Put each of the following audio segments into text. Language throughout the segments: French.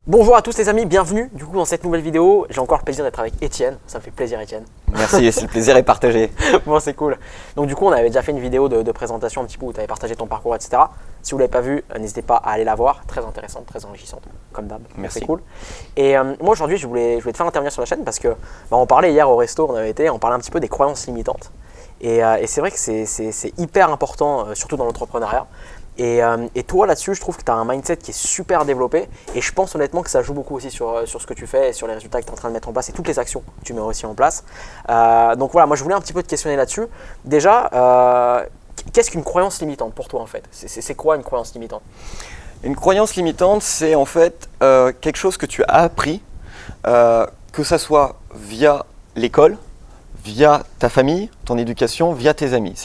Bonjour à tous les amis, bienvenue du coup dans cette nouvelle vidéo. J'ai encore le plaisir d'être avec Étienne, ça me fait plaisir Étienne. Merci, c'est le plaisir est partagé. Bon c'est cool. Donc du coup on avait déjà fait une vidéo de présentation un petit peu où tu avais partagé ton parcours etc. Si vous ne l'avez pas vu, n'hésitez pas à aller la voir, très intéressante, très enrichissante comme d'hab. Merci. C'est cool. Et moi aujourd'hui je voulais te faire intervenir sur la chaîne parce que on parlait hier au resto, on parlait un petit peu des croyances limitantes. Et c'est vrai que c'est hyper important, surtout dans l'entrepreneuriat. Et toi là-dessus, je trouve que tu as un mindset qui est super développé et je pense honnêtement que ça joue beaucoup aussi sur ce que tu fais et sur les résultats que tu es en train de mettre en place et toutes les actions que tu mets aussi en place. Donc voilà, moi je voulais un petit peu te questionner là-dessus. Déjà, qu'est-ce qu'une croyance limitante pour toi en fait? C'est quoi une croyance limitante? Une croyance limitante, c'est en fait quelque chose que tu as appris, que ça soit via l'école, via ta famille, ton éducation, via tes amis.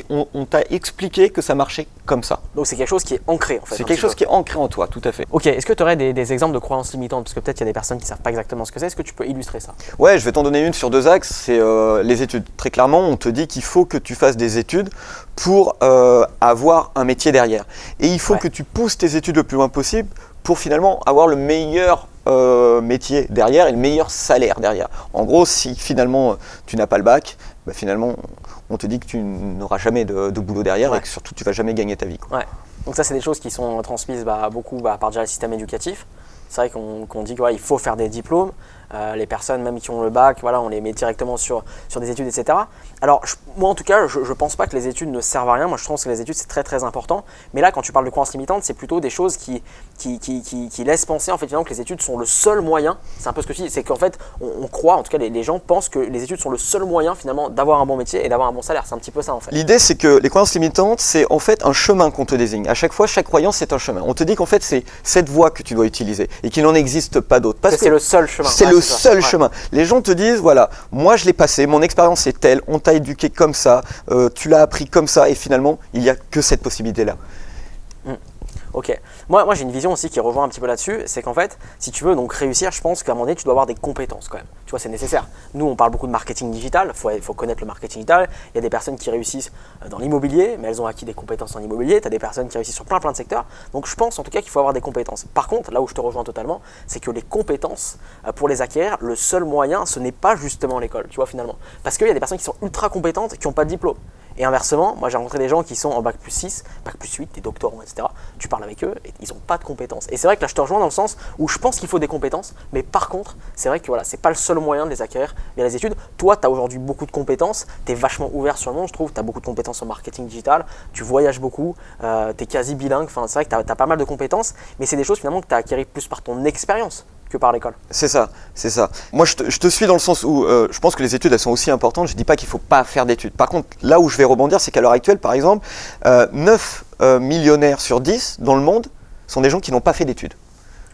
On t'a expliqué que ça marchait comme ça. Donc c'est quelque chose qui est ancré en fait. C'est quelque chose qui est ancré en toi, tout à fait. Ok, est-ce que tu aurais des exemples de croyances limitantes? Parce que peut-être il y a des personnes qui ne savent pas exactement ce que c'est. Est-ce que tu peux illustrer ça? Ouais, je vais t'en donner une sur deux axes. C'est les études. Très clairement, on te dit qu'il faut que tu fasses des études pour avoir un métier derrière. Et il faut que tu pousses tes études le plus loin possible pour finalement avoir le meilleur métier derrière et le meilleur salaire derrière. En gros, si finalement tu n'as pas le bac, bah, finalement on te dit que tu n'auras jamais de boulot derrière et que surtout tu ne vas jamais gagner ta vie, quoi. Ouais. Donc ça c'est des choses qui sont transmises beaucoup par déjà le système éducatif. C'est vrai qu'on dit qu'il faut faire des diplômes. Les personnes même qui ont le bac, voilà, on les met directement sur des études, etc. Alors moi en tout cas, je ne pense pas que les études ne servent à rien. Moi je pense que les études c'est très très important. Mais là quand tu parles de croyances limitantes, c'est plutôt des choses qui laissent penser en fait finalement que les études sont le seul moyen. C'est un peu ce que je dis, c'est qu'en fait on croit, en tout cas les gens pensent que les études sont le seul moyen finalement d'avoir un bon métier et d'avoir un bon salaire. C'est un petit peu ça en fait. L'idée c'est que les croyances limitantes, c'est en fait un chemin qu'on te désigne. À chaque fois, chaque croyance c'est un chemin. On te dit qu'en fait c'est cette voie que tu dois utiliser et qu'il n'en existe pas d'autre. Parce que c'est le seul chemin. C'est le seul chemin. Les gens te disent, voilà, moi je l'ai passé, mon expérience est telle, on t'a éduqué comme ça, tu l'as appris comme ça, et finalement, il n'y a que cette possibilité-là. Ok. Moi j'ai une vision aussi qui rejoint un petit peu là-dessus, c'est qu'en fait, si tu veux donc réussir, je pense qu'à un moment donné, tu dois avoir des compétences quand même. Tu vois, c'est nécessaire. Nous, on parle beaucoup de marketing digital, il faut connaître le marketing digital. Il y a des personnes qui réussissent dans l'immobilier, mais elles ont acquis des compétences en immobilier. Tu as des personnes qui réussissent sur plein de secteurs. Donc je pense en tout cas qu'il faut avoir des compétences. Par contre, là où je te rejoins totalement, c'est que les compétences, pour les acquérir, le seul moyen, ce n'est pas justement l'école, tu vois finalement. Parce qu'il y a des personnes qui sont ultra compétentes qui n'ont pas de diplôme. Et inversement, moi j'ai rencontré des gens qui sont en bac plus 6, bac plus 8, des doctorants, etc. Tu parles avec eux et ils n'ont pas de compétences. Et c'est vrai que là je te rejoins dans le sens où je pense qu'il faut des compétences, mais par contre, c'est vrai que voilà, c'est pas le seul moyen de les acquérir via les études. Toi, tu as aujourd'hui beaucoup de compétences, tu es vachement ouvert sur le monde, je trouve, tu as beaucoup de compétences en marketing digital, tu voyages beaucoup, tu es quasi bilingue, enfin, c'est vrai que tu as pas mal de compétences, mais c'est des choses finalement que tu as acquis plus par ton expérience que par l'école. C'est ça, c'est ça. Moi, je te suis dans le sens où je pense que les études, elles sont aussi importantes. Je ne dis pas qu'il ne faut pas faire d'études. Par contre, là où je vais rebondir, c'est qu'à l'heure actuelle, par exemple, 9 millionnaires sur 10 dans le monde sont des gens qui n'ont pas fait d'études.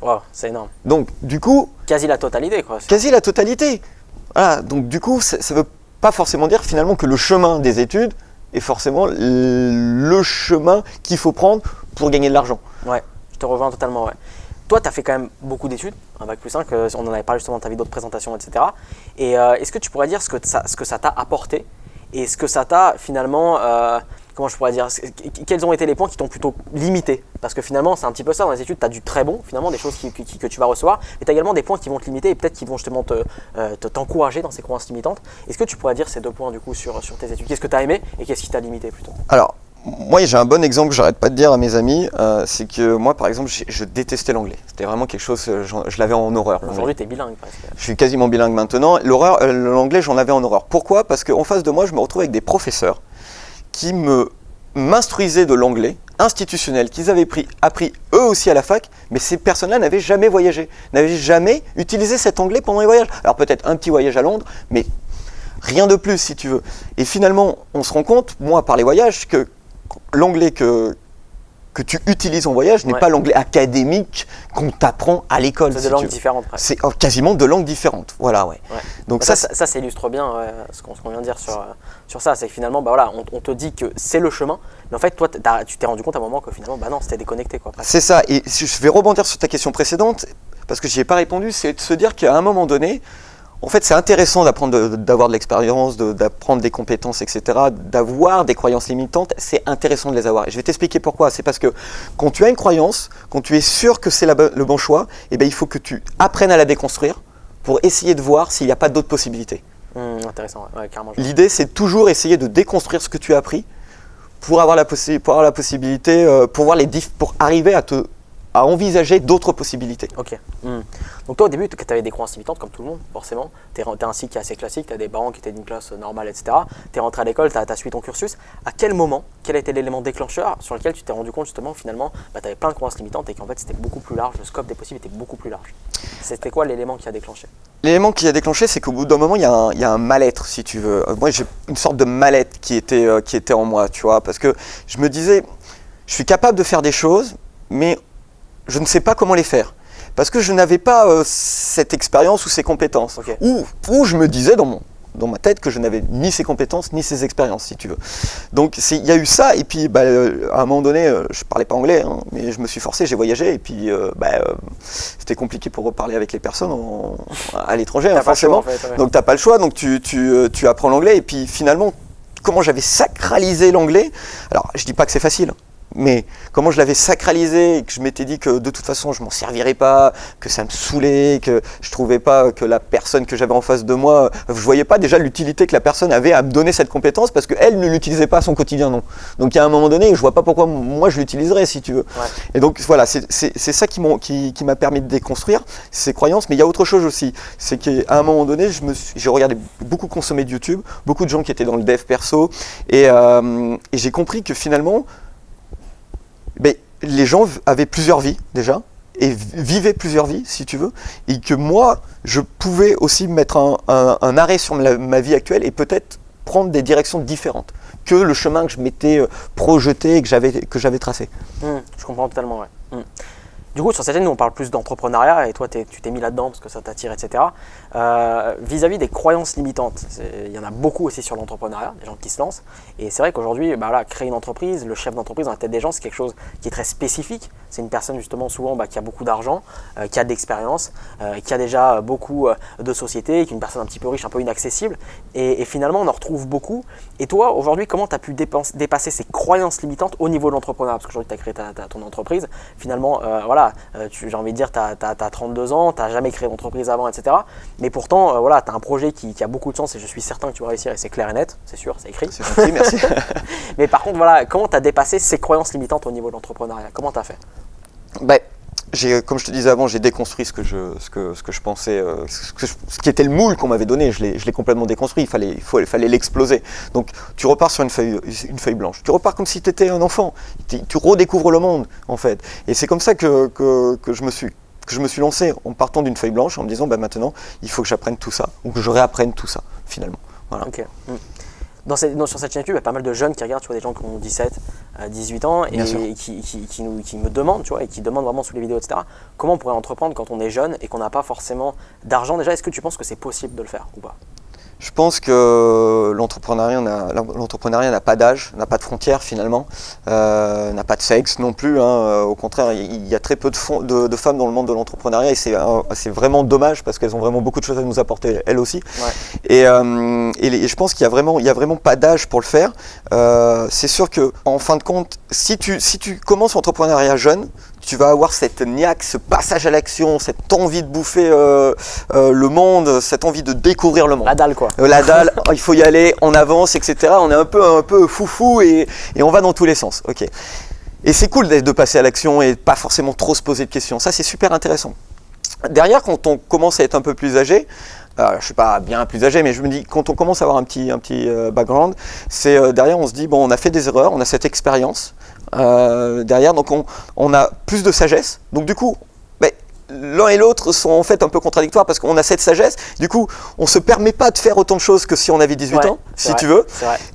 Wow, c'est énorme. Donc, du coup… Quasi la totalité, quoi. Quasi la totalité. Voilà, donc du coup, ça ne veut pas forcément dire finalement que le chemin des études est forcément le chemin qu'il faut prendre pour gagner de l'argent. Ouais, je te rejoins totalement, ouais. Toi, tu as fait quand même beaucoup d'études, un bac plus 5, on en avait parlé justement dans ta vidéo de présentation, etc. Et est-ce que tu pourrais dire ce que ça t'a apporté et ce que ça t'a finalement, comment je pourrais dire, quels ont été les points qui t'ont plutôt limité? Parce que finalement, c'est un petit peu ça, dans les études, tu as du très bon, finalement, des choses que tu vas recevoir, mais tu as également des points qui vont te limiter et peut-être qui vont justement t'encourager dans ces croyances limitantes. Est-ce que tu pourrais dire ces deux points du coup sur tes études? Qu'est-ce que tu as aimé et qu'est-ce qui t'a limité plutôt? Alors, moi, j'ai un bon exemple que j'arrête pas de dire à mes amis, c'est que moi, par exemple, je détestais l'anglais. C'était vraiment quelque chose, je l'avais en horreur. Aujourd'hui, tu es bilingue presque. Je suis quasiment bilingue maintenant. L'anglais, j'en avais en horreur. Pourquoi? Parce qu'en face de moi, je me retrouve avec des professeurs qui m'instruisaient de l'anglais institutionnel qu'ils avaient appris eux aussi à la fac, mais ces personnes-là n'avaient jamais voyagé, n'avaient jamais utilisé cet anglais pendant les voyages. Alors peut-être un petit voyage à Londres, mais rien de plus si tu veux. Et finalement, on se rend compte, moi par les voyages, que l'anglais que tu utilises en voyage n'est pas l'anglais académique qu'on t'apprend à l'école. C'est de langues différentes. C'est quasiment de langues différentes. Voilà, ouais. Donc ça illustre bien ce qu'on vient de dire sur ça. C'est que finalement, voilà, on te dit que c'est le chemin, mais en fait, toi, tu t'es rendu compte à un moment que finalement, non, c'était déconnecté, quoi. C'est ça. Et je vais rebondir sur ta question précédente, parce que j'y ai pas répondu, c'est de se dire qu'à un moment donné, en fait, c'est intéressant d'avoir de l'expérience, d'apprendre des compétences, etc., d'avoir des croyances limitantes, c'est intéressant de les avoir. Et je vais t'expliquer pourquoi. C'est parce que quand tu as une croyance, quand tu es sûr que c'est le bon choix, eh bien, il faut que tu apprennes à la déconstruire pour essayer de voir s'il n'y a pas d'autres possibilités. Intéressant, ouais, carrément. L'idée, c'est toujours essayer de déconstruire ce que tu as appris pour avoir la possibilité, pour arriver à envisager d'autres possibilités. Ok. Donc toi au début, tu avais des croyances limitantes comme tout le monde, forcément. Tu es un cycle qui est assez classique, tu as des parents qui étaient d'une classe normale, etc. Tu es rentré à l'école, tu as suivi ton cursus. À quel moment, quel a été l'élément déclencheur sur lequel tu t'es rendu compte justement finalement tu avais plein de croyances limitantes et qu'en fait c'était beaucoup plus large, le scope des possibles était beaucoup plus large. C'était quoi l'élément qui a déclenché? L'élément qui a déclenché, c'est qu'au bout d'un moment, il y a un mal-être, si tu veux. Moi, j'ai une sorte de mal-être qui était en moi, tu vois, parce que je me disais, je suis capable de faire des choses, mais je ne sais pas comment les faire. Parce que je n'avais pas cette expérience ou ces compétences. Okay. Ou je me disais dans ma tête que je n'avais ni ces compétences ni ces expériences, si tu veux. Donc il y a eu ça, et puis à un moment donné, je ne parlais pas anglais, hein, mais je me suis forcé, j'ai voyagé, et puis c'était compliqué pour reparler avec les personnes à l'étranger, hein, forcément. Choix, en fait, ouais. Donc tu n'as pas le choix, donc tu apprends l'anglais, et puis finalement, comment j'avais sacralisé l'anglais. Alors je ne dis pas que c'est facile, mais comment je l'avais sacralisé et que je m'étais dit que de toute façon je m'en servirais pas, que ça me saoulait, que je trouvais pas que la personne que j'avais en face de moi, je voyais pas déjà l'utilité que la personne avait à me donner cette compétence parce qu'elle ne l'utilisait pas à son quotidien, non. Donc il y a un moment donné, je vois pas pourquoi moi je l'utiliserais, si tu veux. Ouais. Et donc voilà, c'est ça qui m'a permis de déconstruire ces croyances, mais il y a autre chose aussi, c'est qu'à un moment donné, j'ai regardé beaucoup consommer de YouTube, beaucoup de gens qui étaient dans le dev perso, et j'ai compris que finalement, les gens avaient plusieurs vies déjà, et vivaient plusieurs vies, si tu veux, et que moi, je pouvais aussi mettre un arrêt sur ma vie actuelle et peut-être prendre des directions différentes que le chemin que je m'étais projeté et que j'avais tracé. Je comprends totalement, ouais. Du coup, sur cette chaîne, nous on parle plus d'entrepreneuriat et toi tu t'es mis là-dedans parce que ça t'attire, etc. Vis-à-vis des croyances limitantes, il y en a beaucoup aussi sur l'entrepreneuriat, des gens qui se lancent. Et c'est vrai qu'aujourd'hui, créer une entreprise, le chef d'entreprise dans la tête des gens, c'est quelque chose qui est très spécifique. C'est une personne justement souvent qui a beaucoup d'argent, qui a de l'expérience, qui a déjà beaucoup de sociétés, qui est une personne un petit peu riche, un peu inaccessible. Et finalement, on en retrouve beaucoup. Et toi, aujourd'hui, comment tu as pu dépasser ces croyances limitantes au niveau de l'entrepreneuriat? Parce qu'aujourd'hui, tu as créé ton entreprise. Finalement, j'ai envie de dire, tu as 32 ans, tu n'as jamais créé d'entreprise avant, etc. Mais pourtant, tu as un projet qui a beaucoup de chance et je suis certain que tu vas réussir et c'est clair et net, c'est sûr, c'est écrit. C'est gentil, merci. Mais par contre, comment tu as dépassé ces croyances limitantes au niveau de l'entrepreneuriat? Comment tu as fait? Comme je te disais avant, j'ai déconstruit ce que je pensais, ce qui était le moule qu'on m'avait donné. Je l'ai complètement déconstruit. Il fallait l'exploser. Donc tu repars sur une feuille blanche. Tu repars comme si tu étais un enfant. Tu redécouvres le monde en fait. Et c'est comme ça que je me suis lancé en partant d'une feuille blanche en me disant maintenant il faut que j'apprenne tout ça ou que je réapprenne tout ça finalement. Voilà. Okay. Sur cette chaîne YouTube, il y a pas mal de jeunes qui regardent, tu vois, des gens qui ont 17, 18 ans et qui me demandent, tu vois, et qui demandent vraiment sous les vidéos, etc. Comment on pourrait entreprendre quand on est jeune et qu'on n'a pas forcément d'argent déjà? Est-ce que tu penses que c'est possible de le faire ou pas? Je pense que l'entrepreneuriat n'a pas d'âge, n'a pas de frontières finalement, n'a pas de sexe non plus. Au contraire, il y a très peu de femmes dans le monde de l'entrepreneuriat et c'est vraiment dommage parce qu'elles ont vraiment beaucoup de choses à nous apporter, elles aussi. Ouais. Et je pense qu'il y a vraiment pas d'âge pour le faire. C'est sûr que en fin de compte, si tu commences l'entrepreneuriat jeune, tu vas avoir cette niaque, ce passage à l'action, cette envie de bouffer le monde, cette envie de découvrir le monde. La dalle quoi. La dalle, il faut y aller, on avance, etc. On est un peu foufou et on va dans tous les sens. Okay. Et c'est cool de passer à l'action et pas forcément trop se poser de questions. Ça, c'est super intéressant. Derrière, quand on commence à être un peu plus âgé, je ne suis pas bien plus âgé, mais je me dis, quand on commence à avoir un petit background, c'est derrière, on se dit, on a fait des erreurs, on a cette expérience. Derrière, donc on a plus de sagesse. Donc du coup, l'un et l'autre sont en fait un peu contradictoires parce qu'on a cette sagesse. Du coup, on ne se permet pas de faire autant de choses que si on avait 18 ans, si tu veux.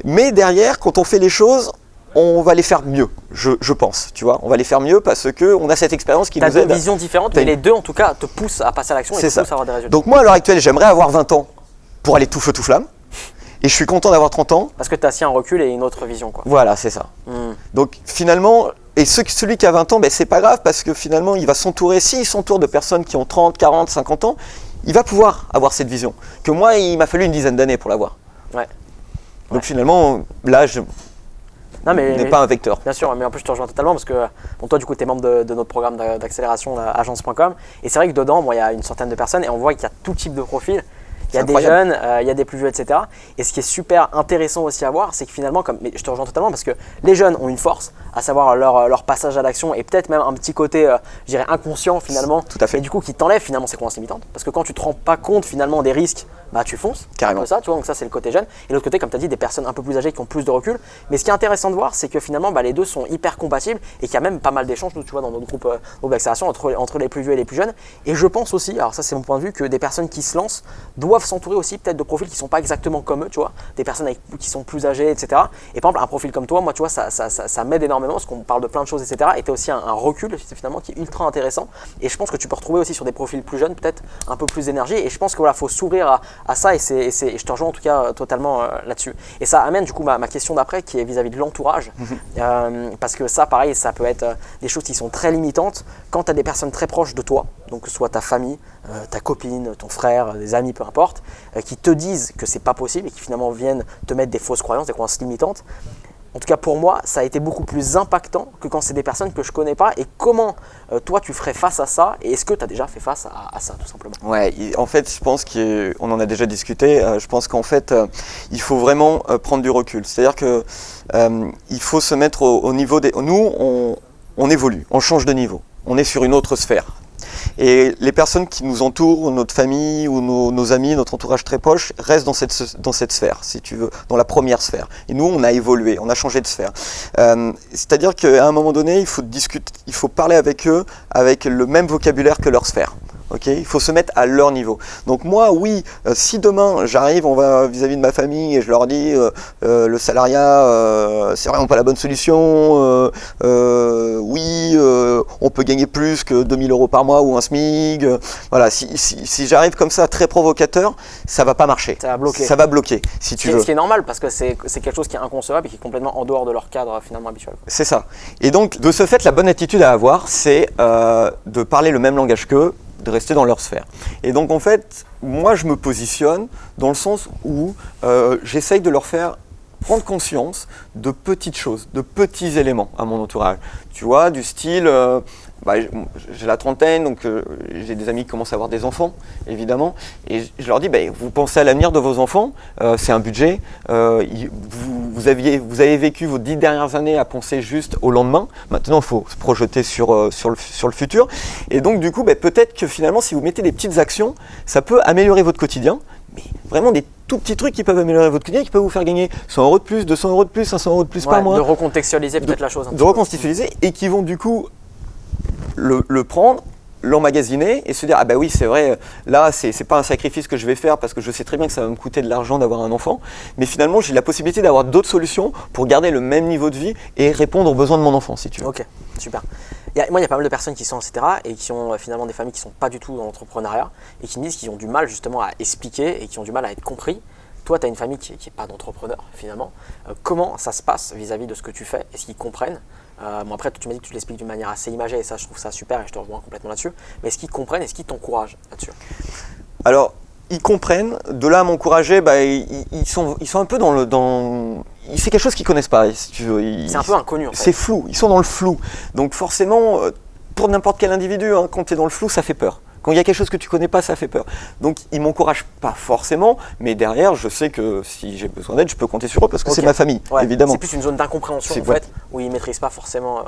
Mais derrière, quand on fait les choses, on va les faire mieux, je pense. Tu vois, on va les faire mieux parce qu'on a cette expérience qui nous aide. Tu as deux visions différentes, mais les deux, en tout cas, te poussent à passer à l'action et te poussent à avoir des résultats. Donc moi, à l'heure actuelle, j'aimerais avoir 20 ans pour aller tout feu, tout flamme. Et je suis content d'avoir 30 ans. Parce que tu as aussi un recul et une autre vision, quoi. Voilà, c'est ça. Donc finalement, et celui qui a 20 ans, c'est pas grave parce que finalement, il va s'entourer, s'il s'entoure de personnes qui ont 30, 40, 50 ans, il va pouvoir avoir cette vision. Que moi, il m'a fallu une dizaine d'années pour l'avoir. Ouais. Donc finalement, l'âge n'est pas un vecteur. Bien sûr, mais en plus je te rejoins totalement parce que bon, toi du coup tu es membre de notre programme d'accélération agence.com et c'est vrai que dedans il y a une centaine de personnes et on voit qu'il y a tout type de profils. Il y a des jeunes, il y a des plus vieux, etc. Et ce qui est super intéressant aussi à voir, c'est que finalement, mais je te rejoins totalement parce que les jeunes ont une force, à savoir leur passage à l'action et peut-être même un petit côté, je dirais, inconscient finalement. Tout à fait. Et du coup, qui t'enlève finalement ces croyances limitantes. Parce que quand tu te rends pas compte finalement des risques, bah tu fonces. Carrément. Ça, tu vois, donc ça c'est le côté jeune. Et l'autre côté, comme tu as dit, des personnes un peu plus âgées qui ont plus de recul. Mais ce qui est intéressant de voir, c'est que finalement, les deux sont hyper compatibles et qu'il y a même pas mal d'échanges, nous, tu vois, dans notre groupe d'accélération entre les plus vieux et les plus jeunes. Et je pense aussi, alors ça c'est mon point de vue, que des personnes qui se lancent doivent s'entourer aussi peut-être de profils qui ne sont pas exactement comme eux, tu vois, des personnes qui sont plus âgées, etc. Et par exemple, un profil comme toi, moi, tu vois, ça m'aide énormément parce qu'on parle de plein de choses, etc. Et tu as aussi un recul finalement qui est ultra intéressant. Et je pense que tu peux retrouver aussi sur des profils plus jeunes, peut-être un peu plus d'énergie. Et je pense qu'il faut s'ouvrir à ça et je te rejoins en tout cas totalement là-dessus. Et ça amène du coup ma question d'après qui est vis-à-vis de l'entourage. Parce que ça, pareil, ça peut être des choses qui sont très limitantes quand tu as des personnes très proches de toi, donc que ce soit ta famille, ta copine, ton frère, des amis, peu importe, qui te disent que c'est pas possible et qui finalement viennent te mettre des fausses croyances, des croyances limitantes. En tout cas pour moi, ça a été beaucoup plus impactant que quand c'est des personnes que je connais pas. Et comment toi tu ferais face à ça et est-ce que tu as déjà fait face à ça tout simplement? Ouais, en fait je pense qu'on en a déjà discuté, je pense qu'en fait il faut vraiment prendre du recul. C'est-à-dire que il faut se mettre au niveau des... Nous on évolue, on change de niveau, on est sur une autre sphère. Et les personnes qui nous entourent, notre famille ou nos amis, notre entourage très proche, restent dans cette sphère, si tu veux, dans la première sphère. Et nous, on a évolué, on a changé de sphère. C'est-à-dire qu'à un moment donné, il faut discuter, il faut parler avec eux avec le même vocabulaire que leur sphère. Okay, il faut se mettre à leur niveau. Donc moi, oui, si demain j'arrive, on va vis-à-vis de ma famille et je leur dis le salariat, c'est vraiment pas la bonne solution. Oui, on peut gagner plus que 2000 € par mois ou un SMIC. Voilà, si j'arrive comme ça, très provocateur, ça va pas marcher. Ça va bloquer. Ça va bloquer, si tu veux. Ce qui est normal parce que c'est quelque chose qui est inconcevable et qui est complètement en dehors de leur cadre finalement habituel. C'est ça. Et donc, de ce fait, la bonne attitude à avoir, c'est de parler le même langage qu'eux, de rester dans leur sphère. Et donc en fait, moi je me positionne dans le sens où j'essaye de leur faire prendre conscience de petites choses, de petits éléments à mon entourage. Tu vois, du style, j'ai la trentaine, donc j'ai des amis qui commencent à avoir des enfants, évidemment, et je leur dis, vous pensez à l'avenir de vos enfants, c'est un budget, vous avez vécu vos 10 dernières années à penser juste au lendemain, maintenant il faut se projeter sur le futur, et donc du coup, peut-être que finalement, si vous mettez des petites actions, ça peut améliorer votre quotidien, mais vraiment des tout petits trucs qui peuvent améliorer votre quotidien, qui peuvent vous faire gagner 100 € de plus, 200 € de plus, 500 € de plus par mois. De recontextualiser peut-être la chose. De recontextualiser et qui vont du coup le prendre, l'emmagasiner et se dire ah bah oui c'est vrai, là c'est pas un sacrifice que je vais faire parce que je sais très bien que ça va me coûter de l'argent d'avoir un enfant, mais finalement j'ai la possibilité d'avoir d'autres solutions pour garder le même niveau de vie et répondre aux besoins de mon enfant si tu veux. Ok, super. Moi il y a pas mal de personnes qui sont etc. et qui ont finalement des familles qui sont pas du tout dans l'entrepreneuriat et qui me disent qu'ils ont du mal justement à expliquer et qui ont du mal à être compris. Toi tu as une famille qui n'est pas d'entrepreneur finalement. Comment ça se passe vis-à-vis de ce que tu fais? Est-ce qu'ils comprennent? Après, tu m'as dit que tu l'expliques d'une manière assez imagée et ça, je trouve ça super et je te rejoins complètement là-dessus. Mais est-ce qu'ils comprennent? Est-ce qu'ils t'encouragent là-dessus? Alors, ils comprennent. De là à m'encourager, ils sont un peu c'est quelque chose qu'ils connaissent pas, si tu veux. C'est un peu inconnu en fait. C'est flou, ils sont dans le flou. Donc forcément, pour n'importe quel individu, quand tu es dans le flou, ça fait peur. Quand il y a quelque chose que tu connais pas, ça fait peur. Donc ils m'encouragent pas forcément, mais derrière, je sais que si j'ai besoin d'aide, je peux compter sur eux parce que c'est ma famille, évidemment. C'est plus une zone d'incompréhension en fait, où ils maîtrisent pas forcément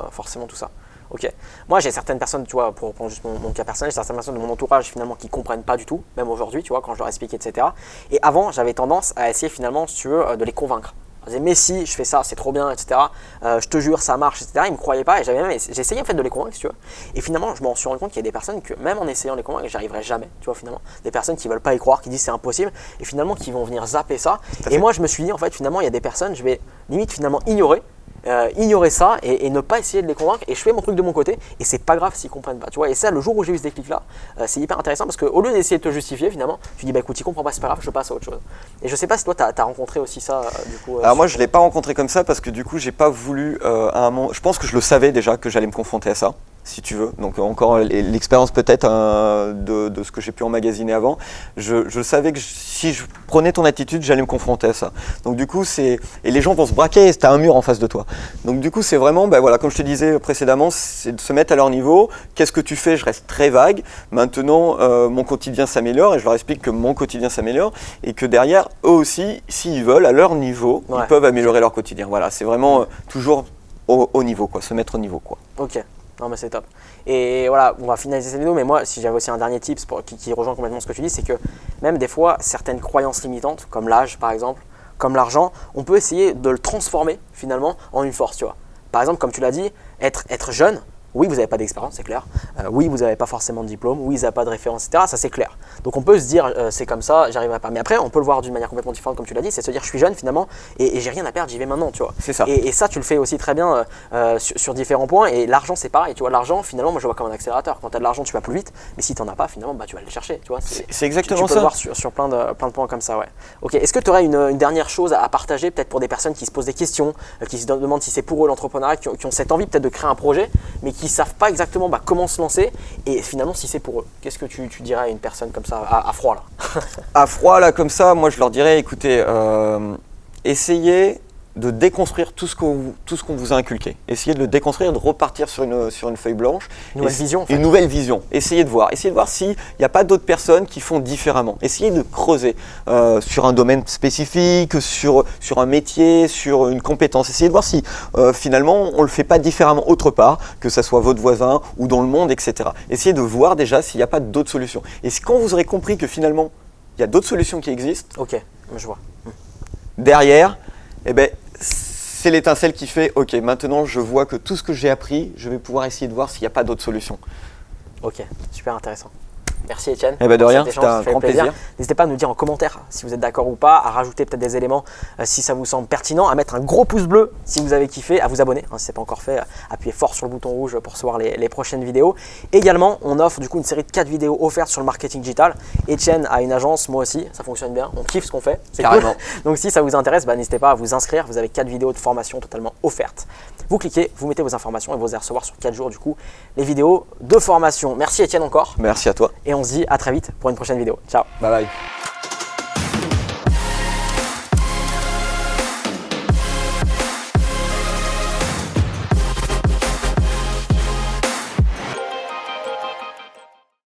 tout ça. Ok. Moi, j'ai certaines personnes, tu vois, pour reprendre juste mon cas personnel, j'ai certaines personnes de mon entourage finalement qui comprennent pas du tout, même aujourd'hui, tu vois, quand je leur explique, etc. Et avant, j'avais tendance à essayer finalement, si tu veux, de les convaincre. Je disais, mais si, je fais ça, c'est trop bien, etc. Je te jure, ça marche, etc. Ils me croyaient pas et j'ai essayé en fait de les convaincre, si tu veux. Et finalement, je me suis rendu compte qu'il y a des personnes que même en essayant de les convaincre, j'arriverai jamais, tu vois, finalement. Des personnes qui veulent pas y croire, qui disent c'est impossible et finalement qui vont venir zapper ça. Et moi, je me suis dit, en fait, finalement, il y a des personnes, je vais limite finalement ignorer ça et ne pas essayer de les convaincre et je fais mon truc de mon côté et c'est pas grave s'ils comprennent pas, tu vois. Et ça, le jour où j'ai eu ce déclic là, c'est hyper intéressant parce qu'au lieu d'essayer de te justifier finalement, tu dis écoute, il comprend pas, c'est pas grave, je passe à autre chose. Et je sais pas si toi t'as rencontré aussi ça du coup. Alors moi je l'ai pas rencontré comme ça parce que du coup j'ai pas voulu à un moment, je pense que je le savais déjà que j'allais me confronter à ça. si tu veux. Donc encore l'expérience peut-être de ce que j'ai pu emmagasiner avant. Je savais que si je prenais ton attitude, j'allais me confronter à ça. Donc du coup, et les gens vont se braquer, tu as un mur en face de toi. Donc du coup, c'est vraiment, voilà, comme je te disais précédemment, c'est de se mettre à leur niveau. Qu'est-ce que tu fais? Je reste très vague. Maintenant, mon quotidien s'améliore et je leur explique que mon quotidien s'améliore et que derrière, eux aussi, s'ils veulent, à leur niveau, ils peuvent améliorer leur quotidien. Voilà, c'est vraiment toujours au niveau, quoi, se mettre au niveau, quoi. Ok. Non mais c'est top. Et voilà, on va finaliser cette vidéo, mais moi si j'avais aussi un dernier tips qui rejoint complètement ce que tu dis, c'est que même des fois, certaines croyances limitantes, comme l'âge par exemple, comme l'argent, on peut essayer de le transformer finalement en une force, tu vois. Par exemple, comme tu l'as dit, être jeune, oui vous n'avez pas d'expérience, c'est clair, oui vous n'avez pas forcément de diplôme, oui vous n'avez pas de référence, etc. Ça c'est clair. Donc on peut se dire c'est comme ça, j'arriverai pas. Mais après on peut le voir d'une manière complètement différente comme tu l'as dit, c'est se dire je suis jeune finalement et j'ai rien à perdre, j'y vais maintenant, tu vois. C'est ça. Et ça tu le fais aussi très bien sur différents points et l'argent c'est pareil, tu vois. L'argent finalement moi je vois comme un accélérateur. Quand tu as de l'argent tu vas plus vite, mais si tu n'en as pas finalement tu vas le chercher, tu vois. C'est exactement tu peux ça. le voir sur plein de points comme ça, ouais. Ok, est-ce que tu aurais une dernière chose à partager peut-être pour des personnes qui se posent des questions, qui se demandent si c'est pour eux l'entrepreneuriat, qui ont cette envie peut-être de créer un projet, mais qui ne savent pas exactement comment se lancer et finalement si c'est pour eux. Qu'est-ce que tu dirais à une personne comme ça, à froid là? À froid là comme ça, moi je leur dirais écoutez, essayez de déconstruire tout ce qu'on vous a inculqué. Essayez de le déconstruire, de repartir sur une feuille blanche. Une nouvelle vision en fait. Une nouvelle vision. Essayez de voir s'il n'y a pas d'autres personnes qui font différemment. Essayez de creuser sur un domaine spécifique, sur un métier, sur une compétence. Essayez de voir si finalement on ne le fait pas différemment autre part, que ce soit votre voisin ou dans le monde, etc. Essayez de voir déjà s'il n'y a pas d'autres solutions. Et quand vous aurez compris que finalement il y a d'autres solutions qui existent, ok, je vois. Derrière, eh ben, c'est l'étincelle qui fait ok, maintenant je vois que tout ce que j'ai appris, je vais pouvoir essayer de voir s'il n'y a pas d'autres solutions. Ok, super intéressant. Merci Étienne. Eh ben de rien, c'était un grand plaisir. N'hésitez pas à nous dire en commentaire si vous êtes d'accord ou pas, à rajouter peut-être des éléments si ça vous semble pertinent, à mettre un gros pouce bleu si vous avez kiffé, à vous abonner si ce n'est pas encore fait, appuyez fort sur le bouton rouge pour recevoir les prochaines vidéos. Également, on offre du coup une série de 4 vidéos offertes sur le marketing digital. Étienne a une agence, moi aussi, ça fonctionne bien, on kiffe ce qu'on fait, c'est carrément. Cool. Donc si ça vous intéresse, n'hésitez pas à vous inscrire, vous avez 4 vidéos de formation totalement offertes. Vous cliquez, vous mettez vos informations et vous allez recevoir sur 4 jours du coup les vidéos de formation. Merci Étienne encore. Merci à toi. Et on se dit à très vite pour une prochaine vidéo. Ciao. Bye bye.